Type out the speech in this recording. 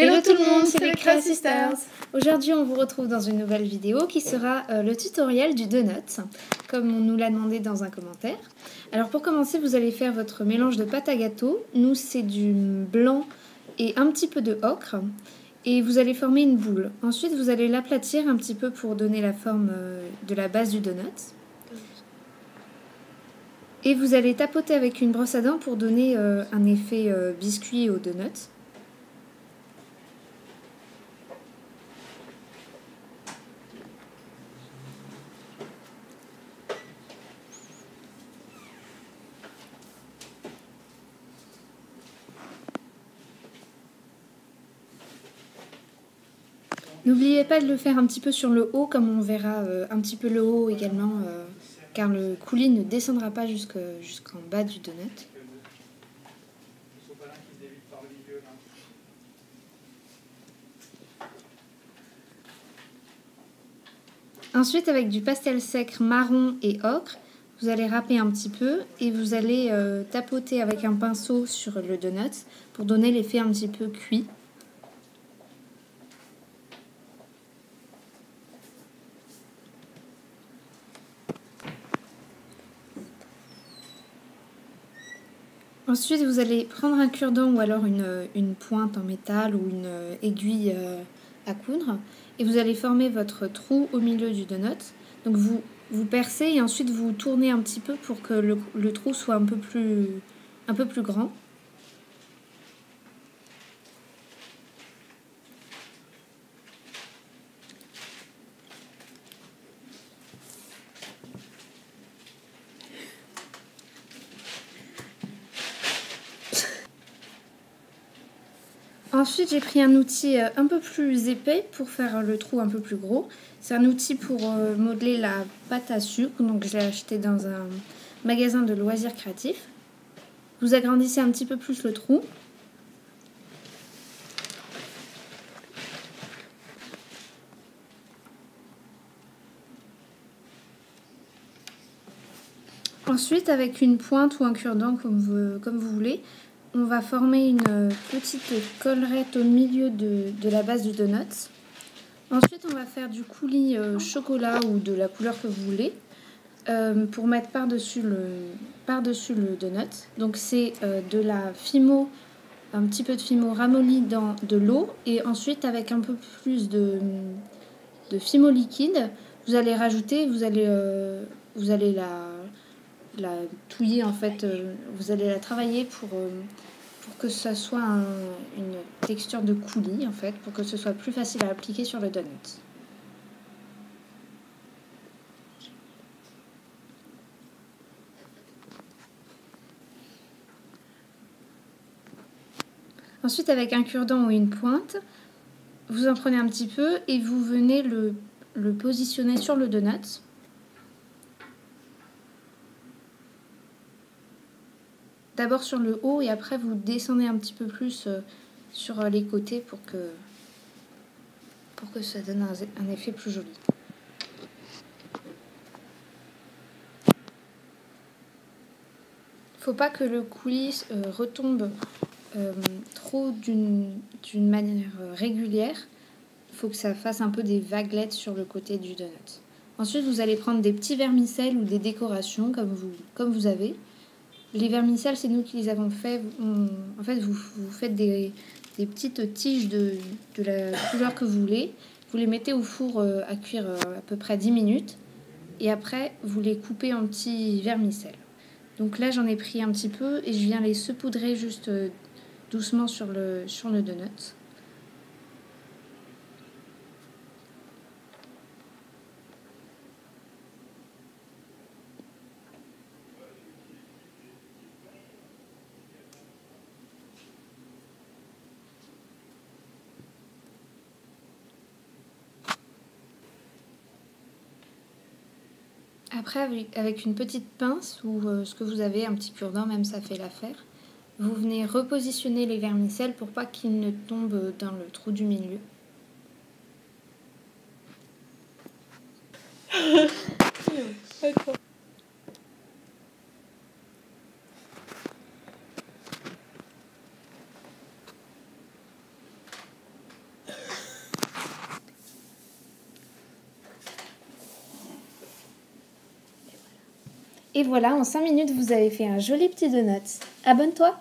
Hello tout le monde, c'est les Cray Sisters. Aujourd'hui on vous retrouve dans une nouvelle vidéo qui sera le tutoriel du donut, comme on nous l'a demandé dans un commentaire. Alors pour commencer, vous allez faire votre mélange de pâte à gâteau. Nous c'est du blanc et un petit peu de ocre. Et vous allez former une boule. Ensuite vous allez l'aplatir un petit peu pour donner la forme de la base du donut. Et vous allez tapoter avec une brosse à dents pour donner un effet biscuit au donut. N'oubliez pas de le faire un petit peu sur le haut, comme on verra un petit peu le haut également, car le coulis ne descendra pas jusqu'en bas du donut. Ensuite, avec du pastel sec marron et ocre, vous allez râper un petit peu et vous allez tapoter avec un pinceau sur le donut pour donner l'effet un petit peu cuit. Ensuite, vous allez prendre un cure-dent ou alors une pointe en métal ou une aiguille à coudre et vous allez former votre trou au milieu du donut. Donc vous percez et ensuite vous tournez un petit peu pour que le trou soit un peu plus grand. Ensuite, j'ai pris un outil un peu plus épais pour faire le trou un peu plus gros. C'est un outil pour modeler la pâte à sucre, donc je l'ai acheté dans un magasin de loisirs créatifs. Vous agrandissez un petit peu plus le trou. Ensuite, avec une pointe ou un cure-dent comme vous voulez, on va former une petite collerette au milieu de la base du donut. Ensuite, on va faire du coulis chocolat ou de la couleur que vous voulez pour mettre par-dessus le donut. Donc c'est de la Fimo, un petit peu de Fimo ramolli dans de l'eau et ensuite avec un peu plus de Fimo liquide, vous allez rajouter, vous allez la touiller en fait, vous allez la travailler pour que ça soit une texture de coulis en fait, pour que ce soit plus facile à appliquer sur le donut. Ensuite, avec un cure-dent ou une pointe, vous en prenez un petit peu et vous venez le positionner sur le donut. D'abord sur le haut et après vous descendez un petit peu plus sur les côtés pour que ça donne un effet plus joli. Faut pas que le coulis retombe trop d'une manière régulière. Il faut que ça fasse un peu des vaguelettes sur le côté du donut. Ensuite, vous allez prendre des petits vermicelles ou des décorations comme vous avez. Les vermicelles, c'est nous qui les avons fait. En fait, vous faites des petites tiges de la couleur que vous voulez. Vous les mettez au four à cuire à peu près 10 minutes. Et après, vous les coupez en petits vermicelles. Donc là, j'en ai pris un petit peu et je viens les saupoudrer juste doucement sur le donut. Après, avec une petite pince ou ce que vous avez, un petit cure-dent, même ça fait l'affaire, vous venez repositionner les vermicelles pour pas qu'ils ne tombent dans le trou du milieu. Et voilà, en 5 minutes, vous avez fait un joli petit donut. Abonne-toi!